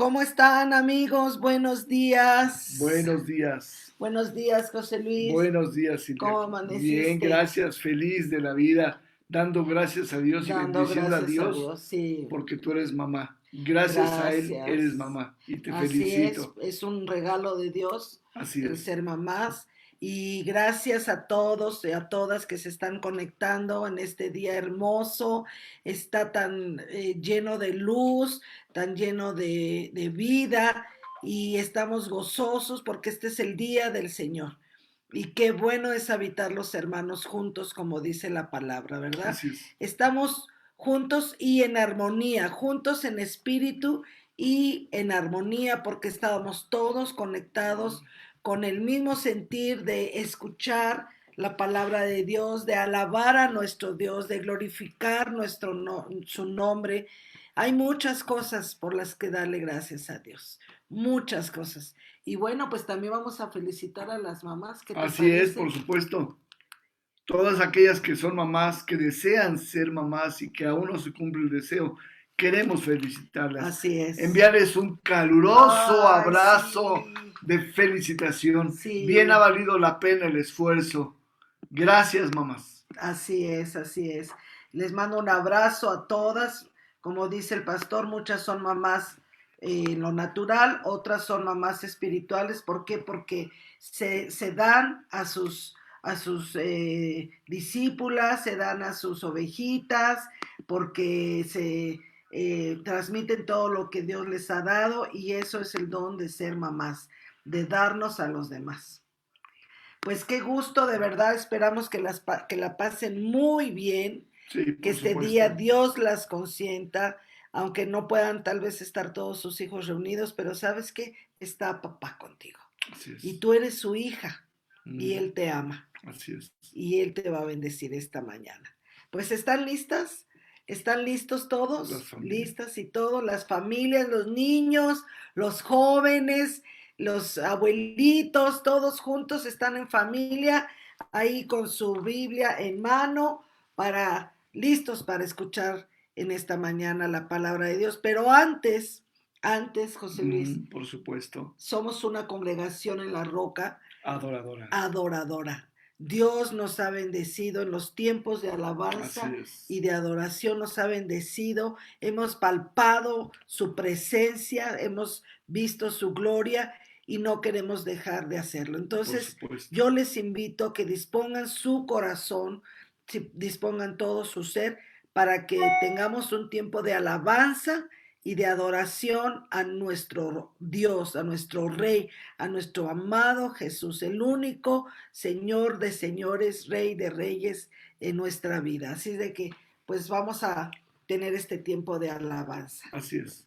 ¿Cómo están, amigos? Buenos días. Buenos días. Buenos días, José Luis. Buenos días, Silvia. ¿Cómo Bien, amaneciste? gracias, feliz de la vida, dando gracias a Dios y Dando bendiciendo a gracias a Dios Dios, sí. porque tú eres mamá. Gracias a Él eres Gracias. mamá y te Así felicito. es un regalo de Dios Así el es. ser mamás. Y gracias a todos y a todas que se están conectando en este día hermoso. Está tan lleno de luz, tan lleno de vida y estamos gozosos porque este es el día del Señor. Y qué bueno es habitar los hermanos juntos, como dice la palabra, ¿verdad? Así es. Estamos juntos y en armonía, juntos en espíritu y en armonía porque estábamos todos conectados con el mismo sentir de escuchar la palabra de Dios, de alabar a nuestro Dios, de glorificar su nombre. Hay muchas cosas por las que darle gracias a Dios, muchas cosas. Y bueno, pues también vamos a felicitar a las mamás, ¿qué te Así es, parece? por supuesto. Todas aquellas que son mamás, que desean ser mamás y que aún no se cumple el deseo, queremos felicitarlas. Así es. Enviarles un caluroso Ay, abrazo sí, de felicitación. Bien ha sí, valido la pena el esfuerzo. Gracias, mamás. así es, así es. Les mando un abrazo a todas. Como dice el pastor, muchas son mamás en lo natural, otras son mamás espirituales. ¿Por qué? Porque se dan a sus discípulas, se dan a sus ovejitas, porque se transmiten todo lo que Dios les ha dado y eso es el don de ser mamás, de darnos a los demás. Pues qué gusto, de verdad, esperamos que la pasen muy bien, Sí, que por este día supuesto. Dios las consienta, aunque no puedan tal vez estar todos sus hijos reunidos, pero sabes que está papá contigo Así y es. tú eres su hija y Mm, él te ama así es. y él te va a bendecir esta mañana. Pues están listas, están listos Las todos, familias. listas y todos, las familias, los niños, los jóvenes, los abuelitos, todos juntos están en familia, ahí con su Biblia en mano, para listos para escuchar en esta mañana la palabra de Dios. Pero antes, José Luis, Por supuesto. somos una congregación en la roca Adoradora. adoradora. Dios nos ha bendecido en los tiempos de Así alabanza es. y de adoración, nos ha bendecido. Hemos palpado su presencia, hemos visto su gloria y no queremos dejar de hacerlo. Por Entonces, supuesto. yo les invito a que dispongan su corazón, dispongan todo su ser para que tengamos un tiempo de alabanza y de adoración a nuestro Dios, a nuestro Rey, a nuestro amado Jesús, el único Señor de señores, Rey de reyes en nuestra vida. Así de que, pues vamos a tener este tiempo de alabanza. Así es.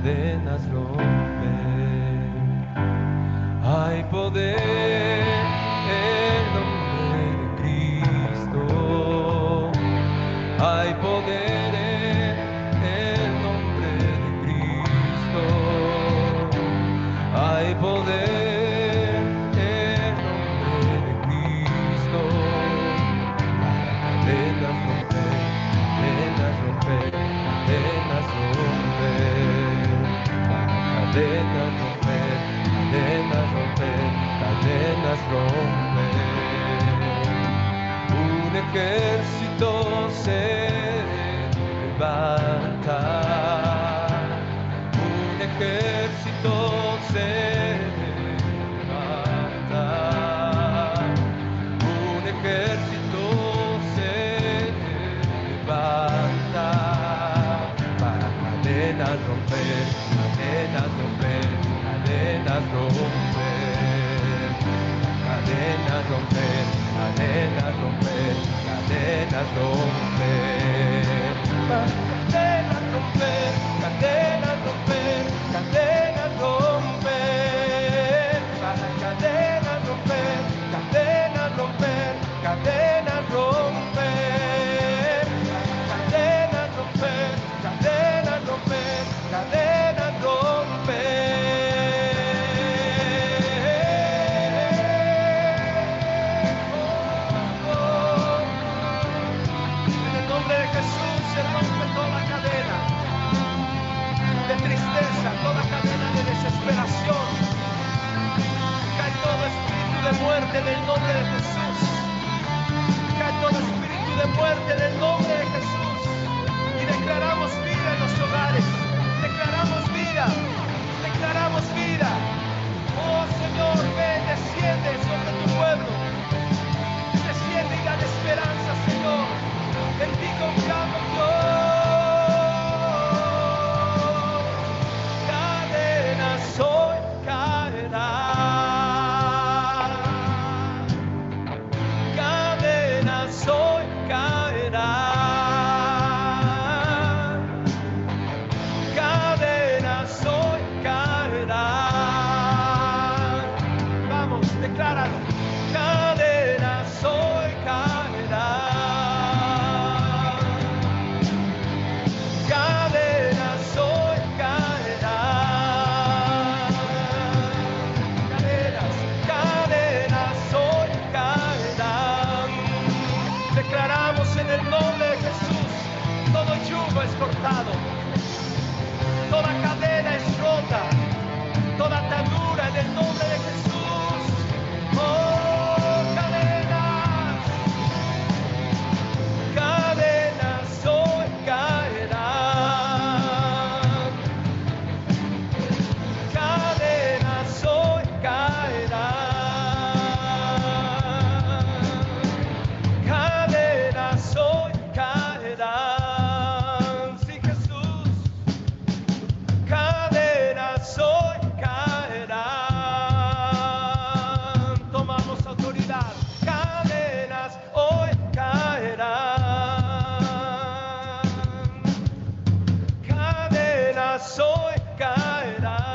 cadenas romper. Hay poder en el nombre de Cristo. Hay poder en el nombre de Cristo. Hay poder en el nombre de Cristo. Para cadenas romper, cadenas romper, cadenas romper. Para cadenas romper, cadenas romper, cadenas romper. Un ejército se levanta, un ejército se levanta, un ejército se levanta para cadenas romper, cadenas romper, cadenas romper, cadenas romper, cadenas romper, cadenas romper, cadenas romper, cadenas romper, cadenas romper, para cadenas romper, cadenas romper, cadenas romper, cadenas romper, cadenas romper, cadenas romper. Se rompe toda cadena de tristeza, toda cadena de desesperación. Cae todo espíritu de muerte en el nombre de Jesús. Cae todo espíritu de muerte en el nombre de Jesús. Y declaramos vida en los hogares. Declaramos vida. Declaramos vida. Oh Señor, ven, desciende sobre tu pueblo. Desciende y da esperanza, Señor. En ti confiamos, cadenas hoy caerán, cadenas hoy caerán, cadenas hoy caerán. Vamos, decláralo. Cadenas hoy caerán. En el nombre de Jesús, todo yugo es cortado, toda cadena es rota, toda atadura en el nombre de Jesús. Oh, cadenas, cadenas hoy caerán, cadenas hoy caerán. Hoy caerán, sí Jesús, cadenas hoy caerán, tomamos autoridad, cadenas hoy caerán, cadenas hoy caerán.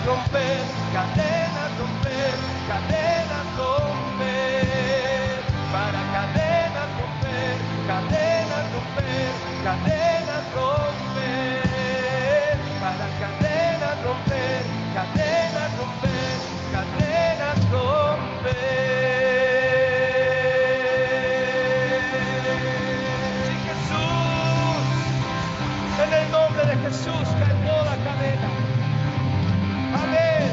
Romper, cadenas romper, cadenas romper, para cadenas romper, cadenas romper, cadenas romper, para cadenas romper, cadenas romper, cadenas romper. Sí, Jesús, en el nombre de Jesús cae toda cadena. Amén.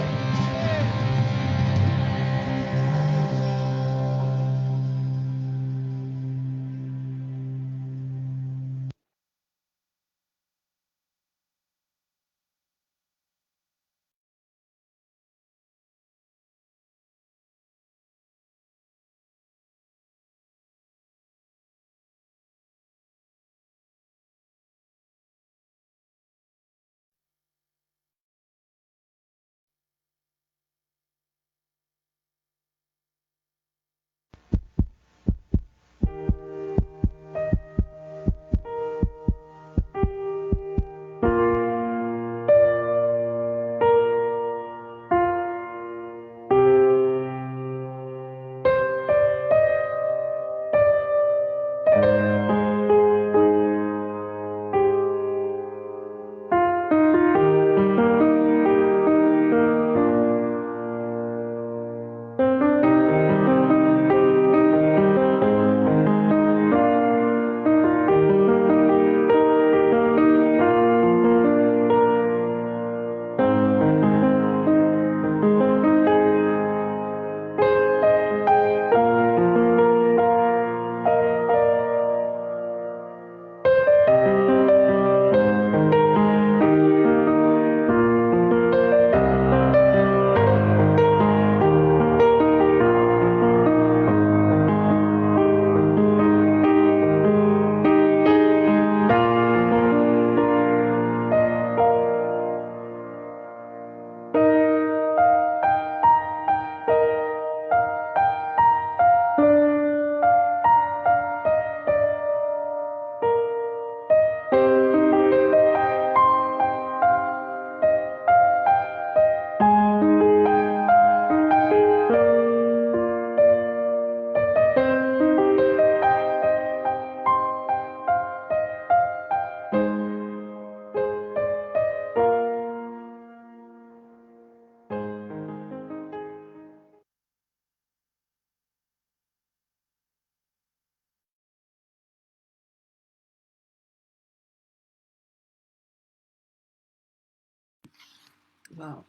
Wow,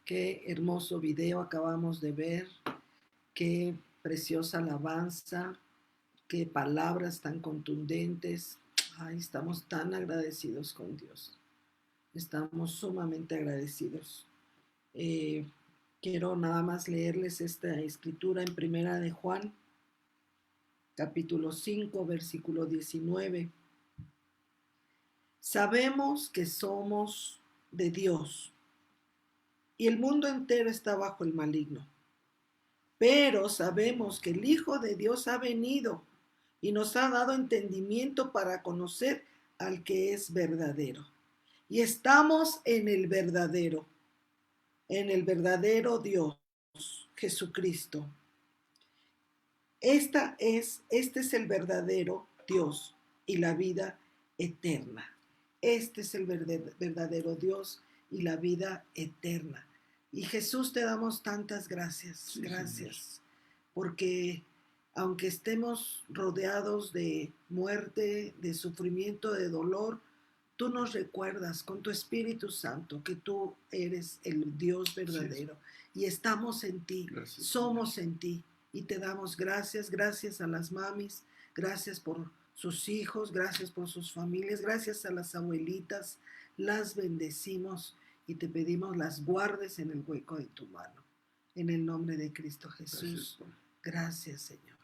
qué hermoso video acabamos de ver, qué preciosa alabanza, qué palabras tan contundentes. Ay, estamos tan agradecidos con Dios. Estamos sumamente agradecidos. Eh, Quiero nada más leerles esta escritura en Primera de Juan, capítulo 5, versículo 19. Sabemos que somos de Dios y el mundo entero está bajo el maligno. Pero sabemos que el Hijo de Dios ha venido y nos ha dado entendimiento para conocer al que es verdadero. Y estamos en el verdadero Dios, Jesucristo. Este es el verdadero Dios y la vida eterna. Este es el verdadero Dios y la vida eterna. Y Jesús, te damos tantas gracias, Sí, gracias, porque aunque estemos rodeados de muerte, de sufrimiento, de dolor, tú nos recuerdas con tu Espíritu Santo que tú eres el Dios verdadero y estamos en ti, Gracias, somos en ti y te damos gracias, gracias a las mamis, gracias por sus hijos, gracias por sus familias, gracias a las abuelitas, las bendecimos y te pedimos las guardes en el hueco de tu mano. En el nombre de Cristo Jesús. Gracias, Señor.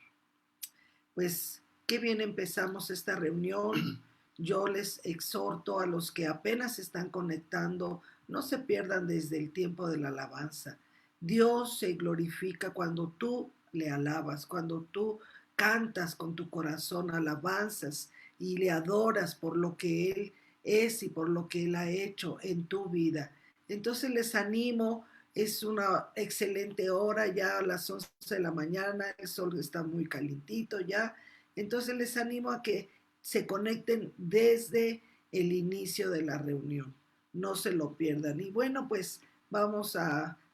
Pues qué bien empezamos esta reunión. Yo les exhorto a los que apenas están conectando, no se pierdan desde el tiempo de la alabanza. Dios se glorifica cuando tú le alabas, cuando tú cantas con tu corazón alabanzas y le adoras por lo que Él es y por lo que Él ha hecho en tu vida. Entonces les animo, es una excelente hora, ya a las 11 de la mañana, el sol está muy calientito ya. Entonces les animo a que se conecten desde el inicio de la reunión. No se lo pierdan. Y bueno, pues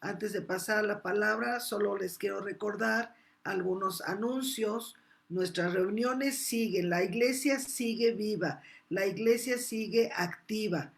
antes de pasar la palabra, solo les quiero recordar algunos anuncios. Nuestras reuniones siguen, la iglesia sigue viva, la iglesia sigue activa.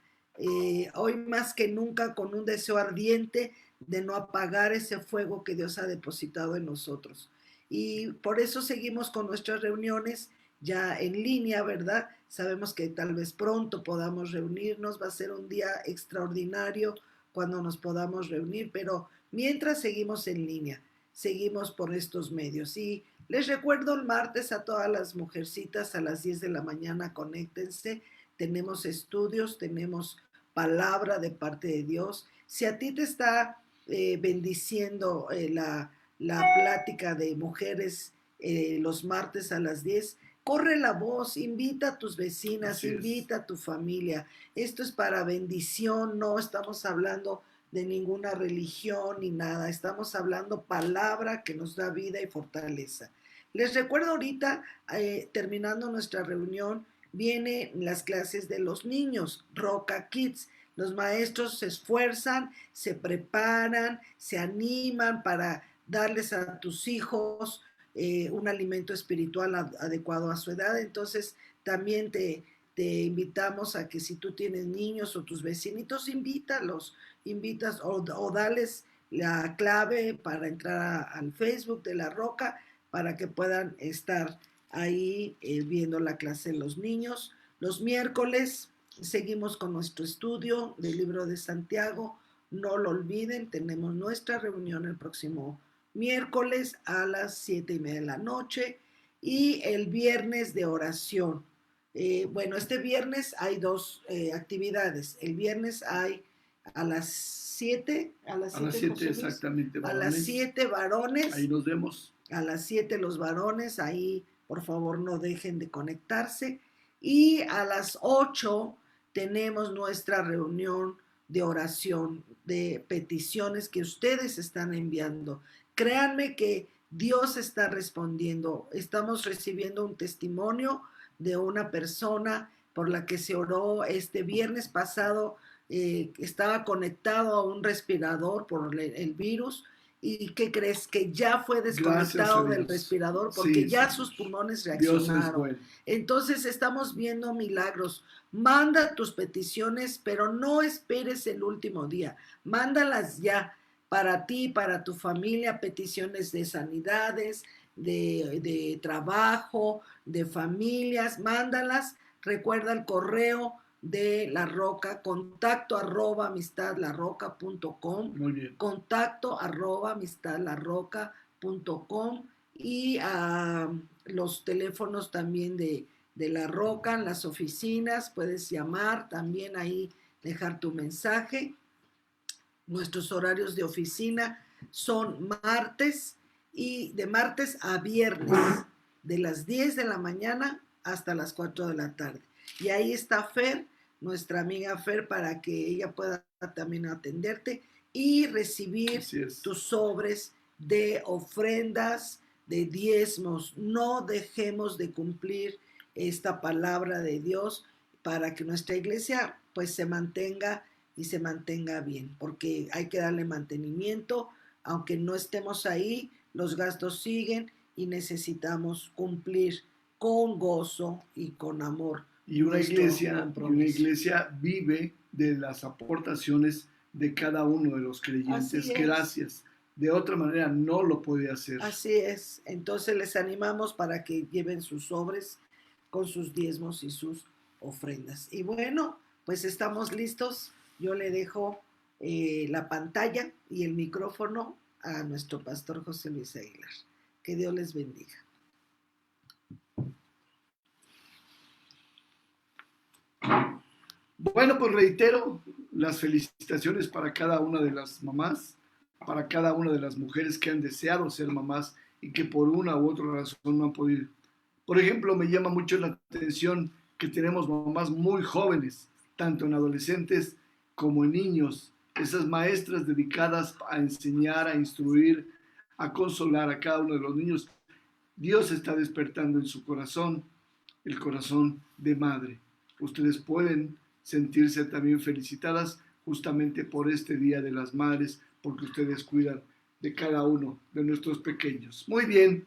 Hoy más que nunca con un deseo ardiente de no apagar ese fuego que Dios ha depositado en nosotros. Y por eso seguimos con nuestras reuniones ya en línea, ¿verdad? Sabemos que tal vez pronto podamos reunirnos, va a ser un día extraordinario cuando nos podamos reunir, pero mientras seguimos en línea, seguimos por estos medios. Y les recuerdo el martes a todas las mujercitas a las 10 de la mañana, conéctense, tenemos estudios, tenemos palabra de parte de Dios. Si a ti te está bendiciendo la plática de mujeres los martes a las 10, corre la voz, invita a tus vecinas, invita a tu familia. Esto es para bendición, no estamos hablando de ninguna religión ni nada, estamos hablando palabra que nos da vida y fortaleza. Les recuerdo ahorita, terminando nuestra reunión, vienen las clases de los niños, Roca Kids. Los maestros se esfuerzan, se preparan, se animan para darles a tus hijos un alimento espiritual adecuado a su edad. Entonces, también te invitamos a que si tú tienes niños o tus vecinitos, invitas o dales la clave para entrar al Facebook de La Roca para que puedan estar ahí viendo la clase de los niños. Los miércoles seguimos con nuestro estudio del libro de Santiago. No lo olviden, tenemos nuestra reunión el próximo miércoles a las 7:30 de la noche y el viernes de oración. Bueno, este viernes hay dos actividades. El viernes hay a las 7, a las 7 exactamente, varones. A las 7 varones. Ahí nos vemos. A las 7 los varones, ahí por favor no dejen de conectarse. Y a las 8 tenemos nuestra reunión de oración, de peticiones que ustedes están enviando. Créanme que Dios está respondiendo. Estamos recibiendo un testimonio de una persona por la que se oró este viernes pasado. Estaba conectado a un respirador por el virus ¿Y qué crees? Que ya fue Gracias desconectado a del Dios. respirador porque Sí, ya Señor. sus pulmones Dios es reaccionaron. bueno. Entonces estamos viendo milagros. Manda tus peticiones, pero no esperes el último día. Mándalas ya para ti, para tu familia, peticiones de sanidades, de trabajo, de familias. Mándalas. Recuerda el correo de La Roca, contacto@amistadlarroca.com, Muy bien. contacto@amistadlarroca.com, y los teléfonos también de La Roca, en las oficinas, puedes llamar también ahí, dejar tu mensaje. Nuestros horarios de oficina son martes y de martes a viernes, de las 10 de la mañana hasta las 4 de la tarde. Y ahí está Fer, nuestra amiga Fer, para que ella pueda también atenderte y recibir tus sobres de ofrendas, de diezmos. No dejemos de cumplir esta palabra de Dios para que nuestra iglesia pues se mantenga y se mantenga bien, porque hay que darle mantenimiento, aunque no estemos ahí, los gastos siguen y necesitamos cumplir con gozo y con amor. Y una iglesia vive de las aportaciones de cada uno de los creyentes. Gracias. De otra manera no lo puede hacer. Así es. Entonces les animamos para que lleven sus sobres con sus diezmos y sus ofrendas. Y bueno, pues estamos listos. Yo le dejo la pantalla y el micrófono a nuestro pastor José Luis Aguilar. Que Dios les bendiga. Bueno, pues reitero las felicitaciones para cada una de las mamás, para cada una de las mujeres que han deseado ser mamás y que por una u otra razón no han podido. Por ejemplo, me llama mucho la atención que tenemos mamás muy jóvenes, tanto en adolescentes como en niños, esas maestras dedicadas a enseñar, a instruir, a consolar a cada uno de los niños. Dios está despertando en su corazón el corazón de madre. Ustedes pueden sentirse también felicitadas justamente por este Día de las Madres, porque ustedes cuidan de cada uno de nuestros pequeños. Muy bien,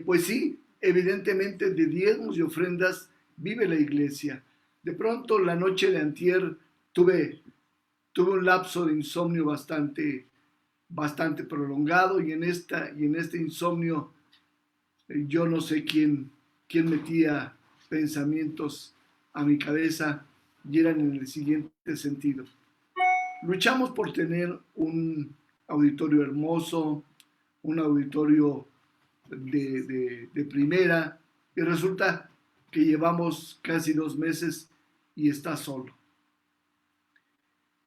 pues sí, evidentemente de diezmos y ofrendas vive la iglesia. De pronto la noche de antier tuve un lapso de insomnio bastante prolongado, y en este insomnio yo no sé quién metía pensamientos a mi cabeza, y eran en el siguiente sentido. Luchamos por tener un auditorio hermoso, un auditorio de primera, y resulta que llevamos casi 2 meses y está solo.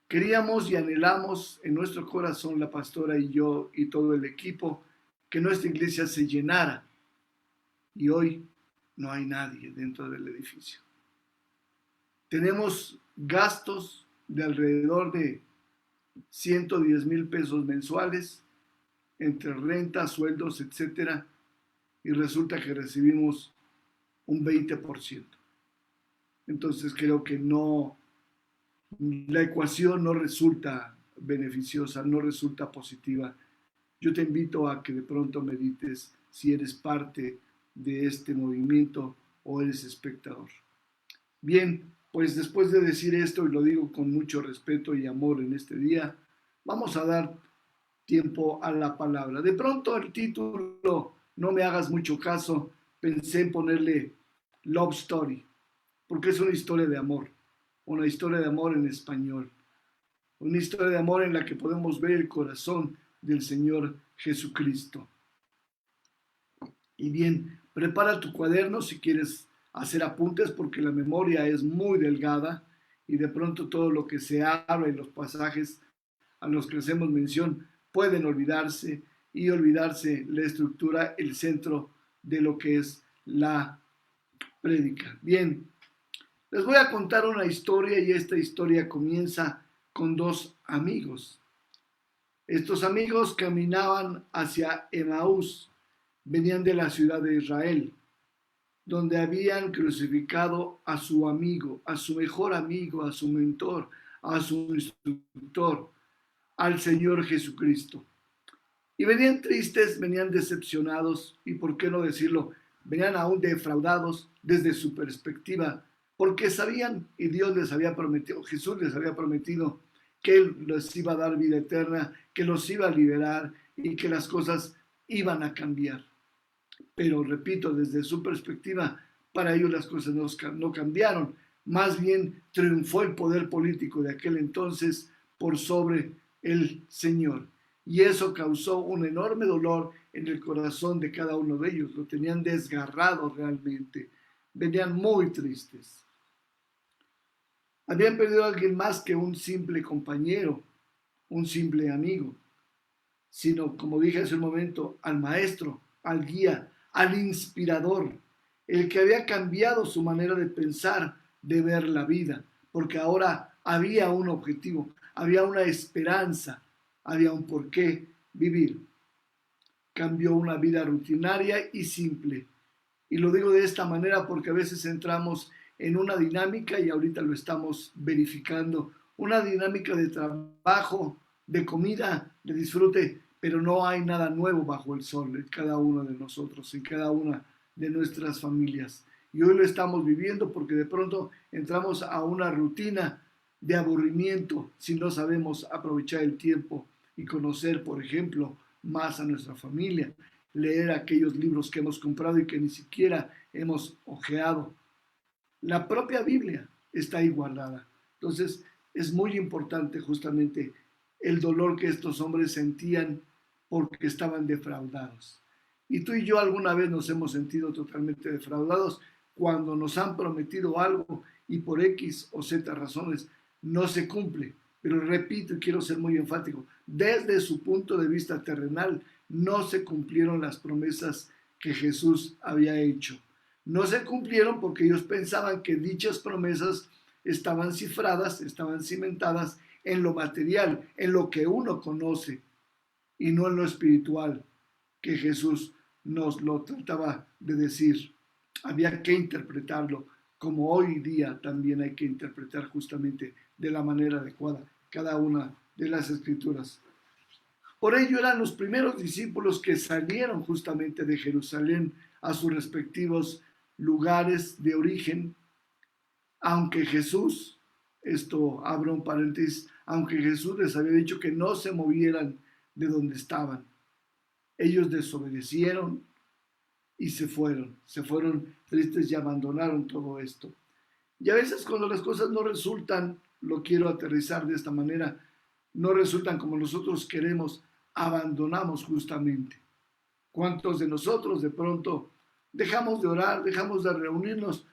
Queríamos y anhelamos en nuestro corazón, la pastora y yo y todo el equipo, que nuestra iglesia se llenara, y hoy no hay nadie dentro del edificio. Tenemos gastos de alrededor de 110,000 pesos mensuales, entre renta, sueldos, etcétera, y resulta que recibimos un 20%. Entonces creo que la ecuación no resulta beneficiosa, no resulta positiva. Yo te invito a que de pronto medites si eres parte de este movimiento o eres espectador. Bien, pues después de decir esto, y lo digo con mucho respeto y amor en este día, vamos a dar tiempo a la palabra. De pronto el título, no me hagas mucho caso, pensé en ponerle Love Story, porque es una historia de amor en español, una historia de amor en la que podemos ver el corazón del Señor Jesucristo. Y bien, prepara tu cuaderno si quieres hacer apuntes, porque la memoria es muy delgada y de pronto todo lo que se habla y los pasajes a los que hacemos mención pueden olvidarse, y olvidarse la estructura, el centro de lo que es la prédica. Bien, les voy a contar una historia, y esta historia comienza con 2 amigos. Estos amigos caminaban hacia Emaús, venían de la ciudad de Israel, donde habían crucificado a su amigo, a su mejor amigo, a su mentor, a su instructor, al Señor Jesucristo. Y venían tristes, venían decepcionados y, por qué no decirlo, venían aún defraudados desde su perspectiva, porque sabían, y Dios les había prometido, Jesús les había prometido que Él les iba a dar vida eterna, que los iba a liberar y que las cosas iban a cambiar. Pero repito, desde su perspectiva, para ellos las cosas no cambiaron. Más bien triunfó el poder político de aquel entonces por sobre el Señor. Y eso causó un enorme dolor en el corazón de cada uno de ellos. Lo tenían desgarrado realmente. Venían muy tristes. Habían perdido a alguien más que un simple compañero, un simple amigo, sino, como dije hace un momento, al maestro, al guía, al inspirador, el que había cambiado su manera de pensar, de ver la vida, porque ahora había un objetivo, había una esperanza, había un porqué vivir. Cambió una vida rutinaria y simple. Y lo digo de esta manera porque a veces entramos en una dinámica, y ahorita lo estamos verificando, una dinámica de trabajo, de comida, de disfrute, pero no hay nada nuevo bajo el sol en cada uno de nosotros, en cada una de nuestras familias. Y hoy lo estamos viviendo porque de pronto entramos a una rutina de aburrimiento si no sabemos aprovechar el tiempo y conocer, por ejemplo, más a nuestra familia, leer aquellos libros que hemos comprado y que ni siquiera hemos hojeado. La propia Biblia está ahí guardada. Entonces es muy importante justamente el dolor que estos hombres sentían porque estaban defraudados. Y tú y yo alguna vez nos hemos sentido totalmente defraudados cuando nos han prometido algo y por X o Z razones no se cumple. Pero repito y quiero ser muy enfático, desde su punto de vista terrenal no se cumplieron las promesas que Jesús había hecho. No se cumplieron porque ellos pensaban que dichas promesas estaban cifradas, estaban cimentadas en lo material, en lo que uno conoce y no en lo espiritual, que Jesús nos lo trataba de decir. Había que interpretarlo como hoy día también hay que interpretar justamente de la manera adecuada cada una de las escrituras. Por ello eran los primeros discípulos que salieron justamente de Jerusalén a sus respectivos lugares de origen, aunque Jesús, esto abro un paréntesis, aunque Jesús les había dicho que no se movieran de donde estaban. Ellos desobedecieron y se fueron tristes y abandonaron todo esto. Y a veces cuando las cosas no resultan, lo quiero aterrizar de esta manera, no resultan como nosotros queremos, abandonamos justamente. ¿Cuántos de nosotros de pronto dejamos de orar, dejamos de reunirnos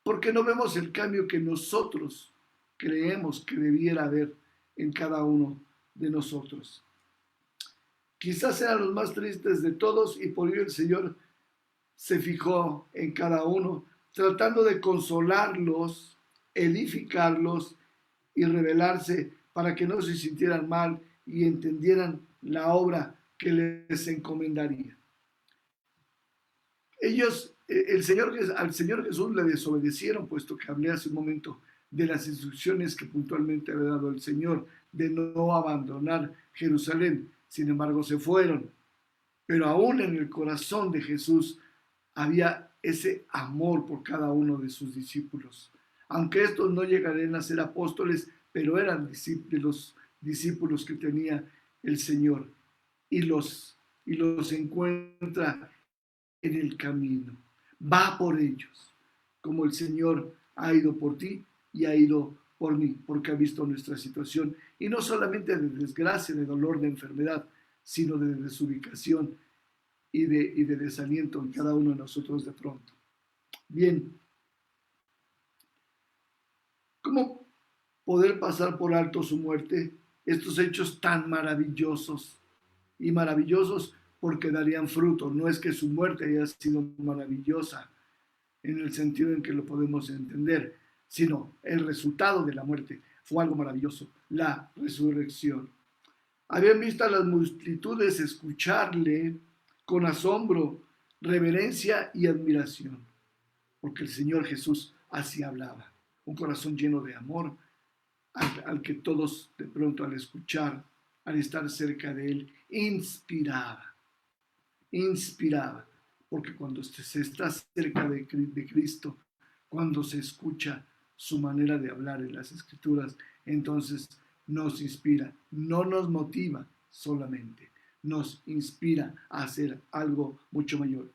porque no vemos el cambio que nosotros creemos que debiera haber en cada uno de nosotros? Quizás sean los más tristes de todos y por ello el Señor se fijó en cada uno, tratando de consolarlos, edificarlos y revelarse para que no se sintieran mal y entendieran la obra que les encomendaría. Ellos, al Señor Jesús le desobedecieron, puesto que hablé hace un momento de las instrucciones que puntualmente había dado el Señor de no abandonar Jerusalén. Sin embargo, se fueron. Pero aún en el corazón de Jesús había ese amor por cada uno de sus discípulos. Aunque estos no llegarían a ser apóstoles, pero eran de los discípulos que tenía el Señor. Y los encuentra en el camino. Va por ellos, como el Señor ha ido por ti y ha ido por mí, porque ha visto nuestra situación. Y no solamente de desgracia, de dolor, de enfermedad, sino de desubicación y de desaliento en cada uno de nosotros de pronto. Bien, ¿cómo poder pasar por alto su muerte? Estos hechos tan maravillosos, y maravillosos porque darían fruto. No es que su muerte haya sido maravillosa en el sentido en que lo podemos entender, sino el resultado de la muerte fue algo maravilloso, la resurrección. Habían visto a las multitudes escucharle con asombro, reverencia y admiración, porque el Señor Jesús así hablaba, un corazón lleno de amor al que todos de pronto al escuchar al estar cerca de él, inspiraba, porque cuando se está cerca de Cristo, cuando se escucha su manera de hablar en las Escrituras, entonces nos inspira, no nos motiva solamente, nos inspira a hacer algo mucho mayor.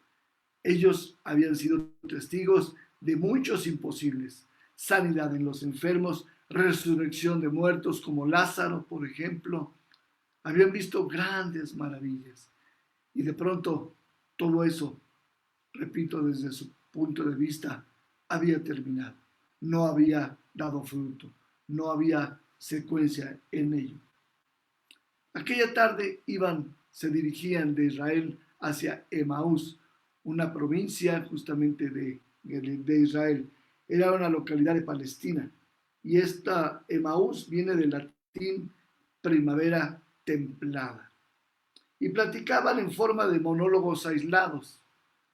Ellos habían sido testigos de muchos imposibles, sanidad en los enfermos, resurrección de muertos como Lázaro, por ejemplo. Habían visto grandes maravillas y de pronto todo eso, repito, desde su punto de vista, había terminado. No había dado fruto, no había secuencia en ello. Aquella tarde se dirigían de Israel hacia Emaús, una provincia justamente de Israel. Era una localidad de Palestina. Y esta Emaús viene del latín primavera templada. Y platicaban en forma de monólogos aislados.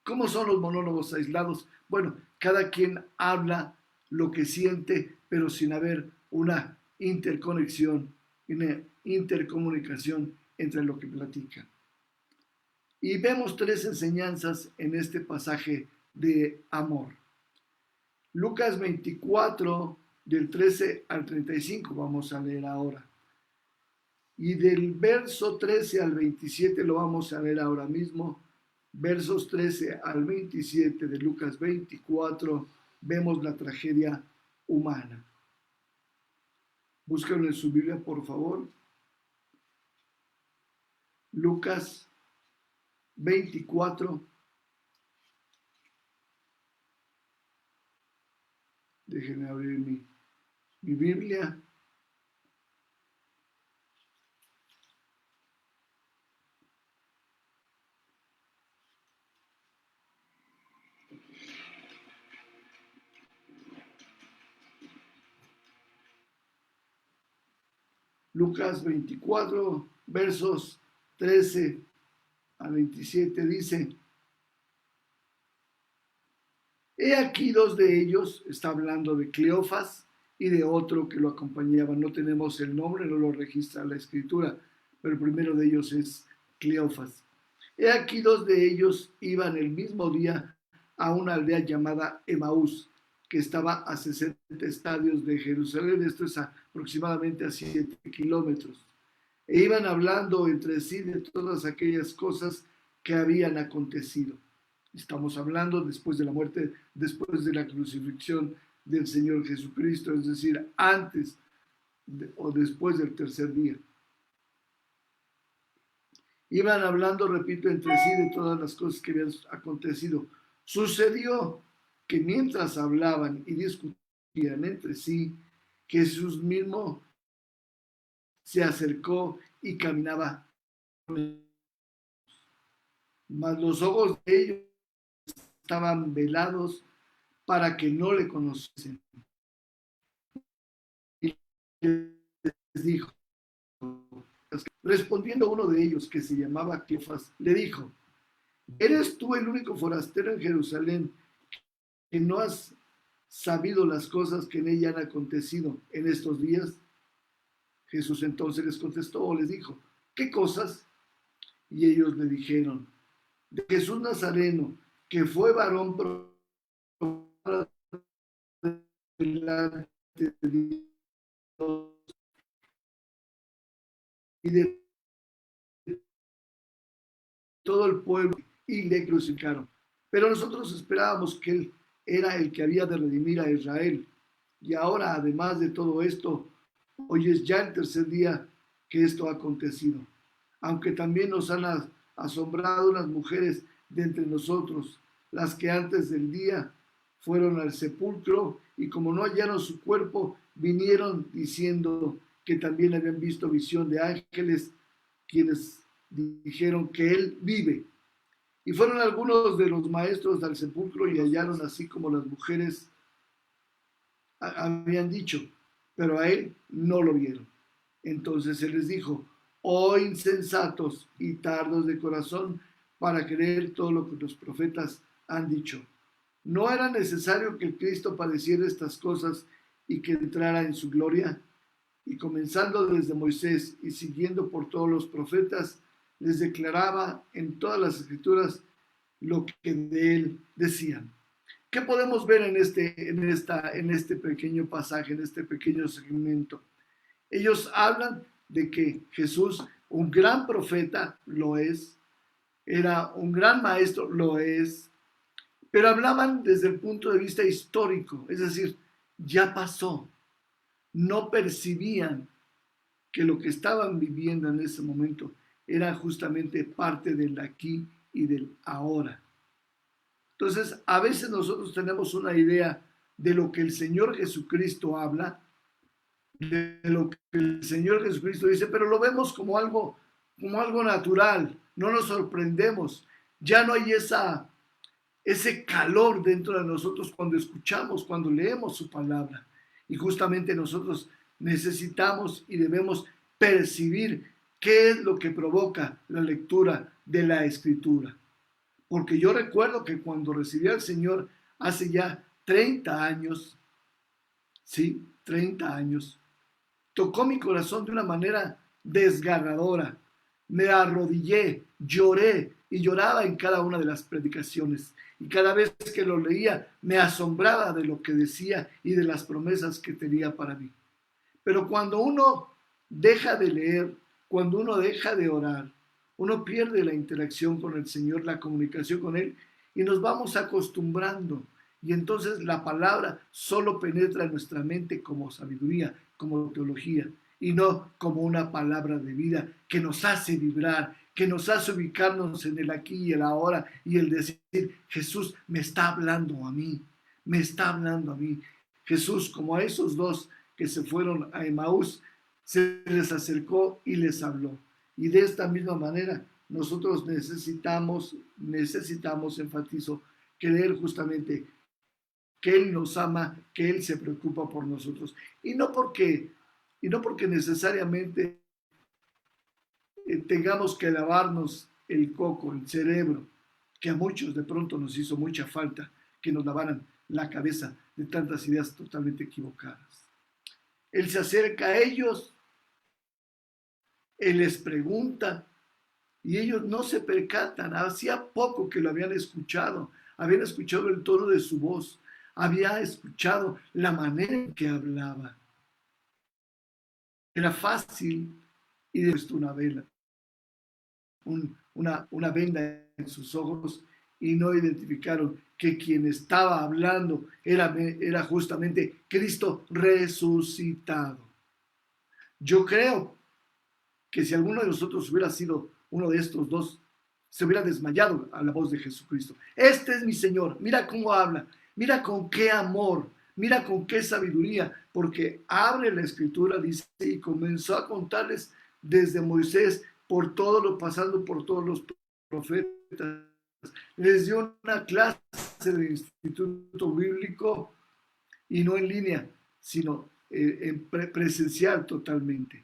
¿Cómo son los monólogos aislados? Bueno, cada quien habla lo que siente, pero sin haber una interconexión, una intercomunicación entre lo que platican. Y vemos 3 enseñanzas en este pasaje de amor. Lucas 24, del 13 al 35, vamos a leer ahora. Y del verso 13 al 27 lo vamos a leer ahora mismo. Versos 13 al 27 de Lucas 24, vemos la tragedia humana. Búsquenlo en su Biblia, por favor. Lucas 24. Déjenme abrir mi Biblia. Lucas 24, versos 13 a 27 dice: He aquí 2 de ellos, está hablando de Cleofas y de otro que lo acompañaba. No tenemos el nombre, no lo registra la Escritura, pero el primero de ellos es Cleofas. He aquí 2 de ellos iban el mismo día a una aldea llamada Emaús, que estaba a 60 estadios de Jerusalén, esto es aproximadamente a 7 kilómetros. E iban hablando entre sí de todas aquellas cosas que habían acontecido. Estamos hablando después de la muerte, después de la crucifixión del Señor Jesucristo, es decir, antes o después del tercer día. Iban hablando, repito, entre sí de todas las cosas que habían acontecido. Sucedió que mientras hablaban y discutían entre sí, Jesús mismo se acercó y caminaba. Mas los ojos de ellos estaban velados para que no le conociesen. Y les dijo, respondiendo uno de ellos, que se llamaba Cleofas, le dijo: ¿Eres tú el único forastero en Jerusalén que no has sabido las cosas que en ella han acontecido en estos días? Jesús entonces les contestó o les dijo: ¿Qué cosas? Y ellos le dijeron: de Jesús Nazareno, que fue varón delante de Dios y de todo el pueblo, y le crucificaron. Pero nosotros esperábamos que él era el que había de redimir a Israel. Y ahora, además de todo esto, hoy es ya el tercer día que esto ha acontecido. Aunque también nos han asombrado las mujeres de entre nosotros, las que antes del día fueron al sepulcro y como no hallaron su cuerpo, vinieron diciendo que también habían visto visión de ángeles, quienes dijeron que él vive. Y fueron algunos de los maestros al sepulcro y hallaron así como las mujeres habían dicho, pero a él no lo vieron. Entonces él les dijo: oh insensatos y tardos de corazón para creer todo lo que los profetas han dicho. ¿No era necesario que el Cristo padeciera estas cosas y que entrara en su gloria? y comenzando desde Moisés y siguiendo por todos los profetas, les declaraba en todas las escrituras lo que de él decían. ¿Qué podemos ver en este pequeño pasaje, en este pequeño segmento? Ellos hablan de que Jesús, un gran profeta, lo es, era un gran maestro, lo es, pero hablaban desde el punto de vista histórico, es decir, ya pasó. No percibían que lo que estaban viviendo en ese momento era justamente parte del aquí y del ahora. Entonces, a veces nosotros tenemos una idea de lo que el Señor Jesucristo habla, de lo que el Señor Jesucristo dice, pero lo vemos como algo natural, no nos sorprendemos, ya no hay ese calor dentro de nosotros cuando escuchamos, cuando leemos su palabra. Y justamente nosotros necesitamos y debemos percibir qué es lo que provoca la lectura de la Escritura. Porque yo recuerdo que cuando recibí al Señor hace ya 30 años, sí, 30 años, tocó mi corazón de una manera desgarradora. Me arrodillé, lloré y lloraba en cada una de las predicaciones. Y cada vez que lo leía me asombraba de lo que decía y de las promesas que tenía para mí. Pero cuando uno deja de leer, cuando uno deja de orar, uno pierde la interacción con el Señor, la comunicación con Él, y nos vamos acostumbrando. Y entonces la palabra solo penetra en nuestra mente como sabiduría, como teología, y no como una palabra de vida que nos hace vibrar, que nos hace ubicarnos en el aquí y el ahora, y el decir, Jesús me está hablando a mí, me está hablando a mí. Jesús, como a esos dos que se fueron a Emaús, se les acercó y les habló. Y de esta misma manera, nosotros necesitamos, enfatizo, creer justamente que Él nos ama, que Él se preocupa por nosotros. Y no porque necesariamente tengamos que lavarnos el coco, el cerebro, que a muchos de pronto nos hizo mucha falta que nos lavaran la cabeza de tantas ideas totalmente equivocadas. Él se acerca a ellos, Él les pregunta y ellos no se percatan. Hacía poco que lo habían escuchado el tono de su voz, había escuchado la manera en que hablaba. Era fácil y de una vela, una venda en sus ojos, y no identificaron que quien estaba hablando era justamente Cristo resucitado. Yo creo que si alguno de nosotros hubiera sido uno de estos dos, se hubiera desmayado a la voz de Jesucristo. Este es mi Señor, mira cómo habla, mira con qué amor, mira con qué sabiduría, porque abre la Escritura, dice, y comenzó a contarles desde Moisés, pasando por todos los profetas. Les dio una clase de instituto bíblico, y no en línea, sino en presencial totalmente.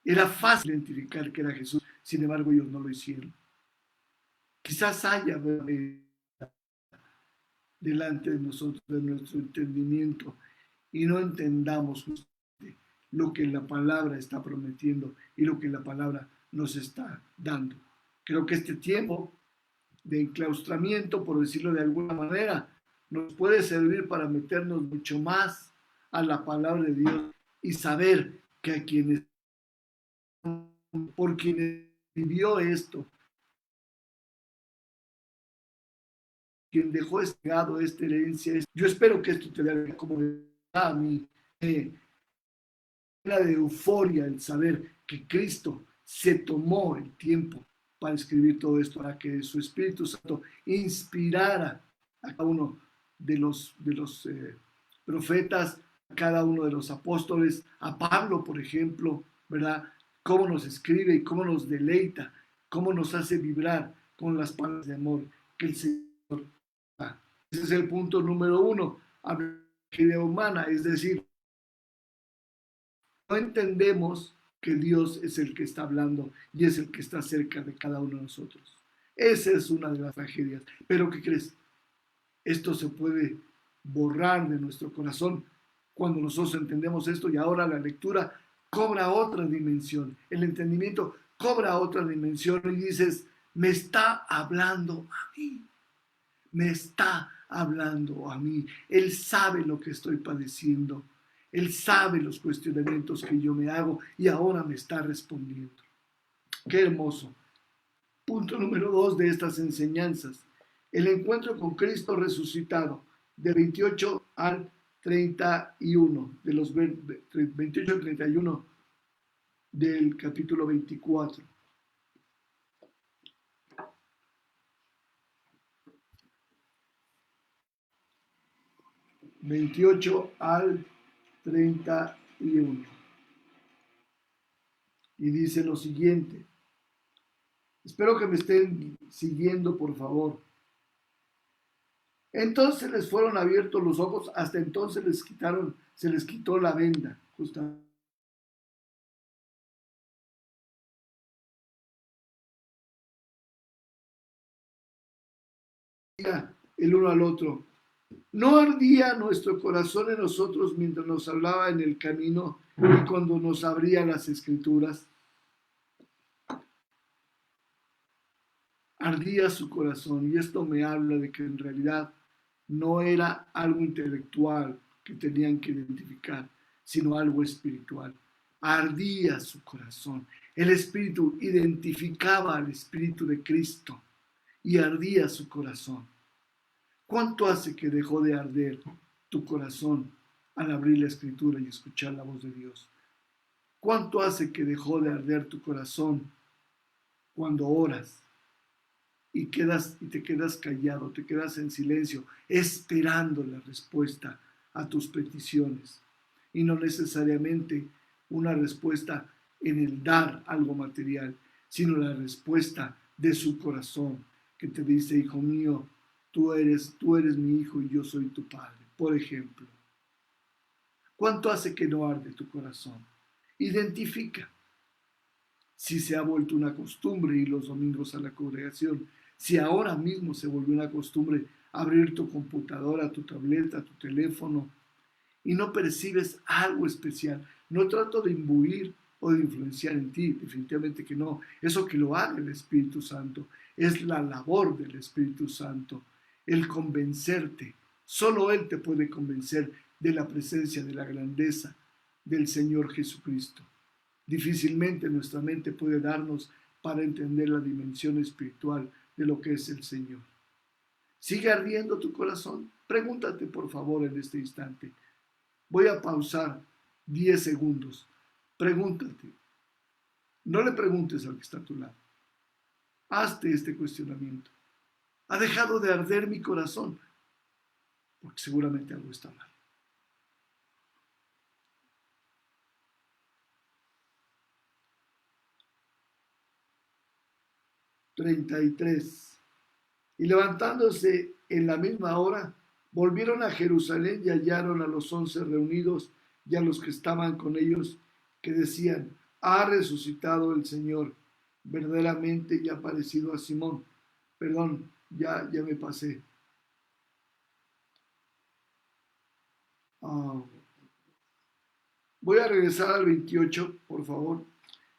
Era fácil identificar que era Jesús, sin embargo ellos no lo hicieron. Quizás haya delante de nosotros, de nuestro entendimiento, y no entendamos lo que la palabra está prometiendo y lo que la palabra nos está dando. Creo que este tiempo de enclaustramiento, por decirlo de alguna manera, nos puede servir para meternos mucho más a la palabra de Dios y saber que por quien vivió esto, quien dejó este legado, esta herencia. Yo espero que esto te dé como a mí, una de euforia el saber que Cristo se tomó el tiempo para escribir todo esto, para que su Espíritu Santo inspirara a cada uno de los profetas, a cada uno de los apóstoles, a Pablo, por ejemplo, ¿verdad? Cómo nos escribe y cómo nos deleita, cómo nos hace vibrar con las palabras de amor que el Señor da. Ese es el punto número 1, hablar de idea humana, es decir, no entendemos que Dios es el que está hablando y es el que está cerca de cada uno de nosotros. Esa es una de las tragedias. Pero ¿qué crees? Esto se puede borrar de nuestro corazón Cuando nosotros entendemos esto, y ahora la lectura cobra otra dimensión, el entendimiento cobra otra dimensión, y dices, me está hablando a mí, me está hablando a mí. Él sabe lo que estoy padeciendo, Él sabe los cuestionamientos que yo me hago y ahora me está respondiendo. Qué hermoso. Punto número 2 de estas enseñanzas: el encuentro con Cristo resucitado, de 28 al 31, de los 28 al 31 del capítulo 24. al 31. Y dice lo siguiente. Espero que me estén siguiendo, por favor. Entonces les fueron abiertos los ojos, hasta entonces se les quitó la venda, justamente. El uno al otro: ¿no ardía nuestro corazón en nosotros mientras nos hablaba en el camino y cuando nos abría las escrituras? Ardía su corazón, y esto me habla de que en realidad no era algo intelectual que tenían que identificar, sino algo espiritual. Ardía su corazón. El Espíritu identificaba al Espíritu de Cristo y ardía su corazón. ¿Cuánto hace que dejó de arder tu corazón al abrir la Escritura y escuchar la voz de Dios? ¿Cuánto hace que dejó de arder tu corazón cuando oras y te quedas callado, te quedas en silencio, esperando la respuesta a tus peticiones? Y no necesariamente una respuesta en el dar algo material, sino la respuesta de su corazón, que te dice: hijo mío, tú eres mi hijo y yo soy tu padre, por ejemplo. ¿Cuánto hace que no arde tu corazón? Identifica. Si se ha vuelto una costumbre ir los domingos a la congregación, si ahora mismo se volvió una costumbre abrir tu computadora, tu tableta, tu teléfono, y no percibes algo especial. No trato de imbuir o de influenciar en ti, definitivamente que no. Eso que lo haga el Espíritu Santo, es la labor del Espíritu Santo, el convencerte. Solo Él te puede convencer de la presencia, de la grandeza del Señor Jesucristo. Difícilmente nuestra mente puede darnos para entender la dimensión espiritual de lo que es el Señor. ¿Sigue ardiendo tu corazón? Pregúntate, por favor, en este instante. Voy a pausar 10 segundos. Pregúntate. No le preguntes al que está a tu lado. Hazte este cuestionamiento. ¿Ha dejado de arder mi corazón? Porque seguramente algo está mal. Y levantándose en la misma hora, volvieron a Jerusalén y hallaron a los 11 reunidos y a los que estaban con ellos, que decían: ha resucitado el Señor, verdaderamente y ha aparecido a Simón. Perdón, ya me pasé. Voy a regresar al 28, por favor.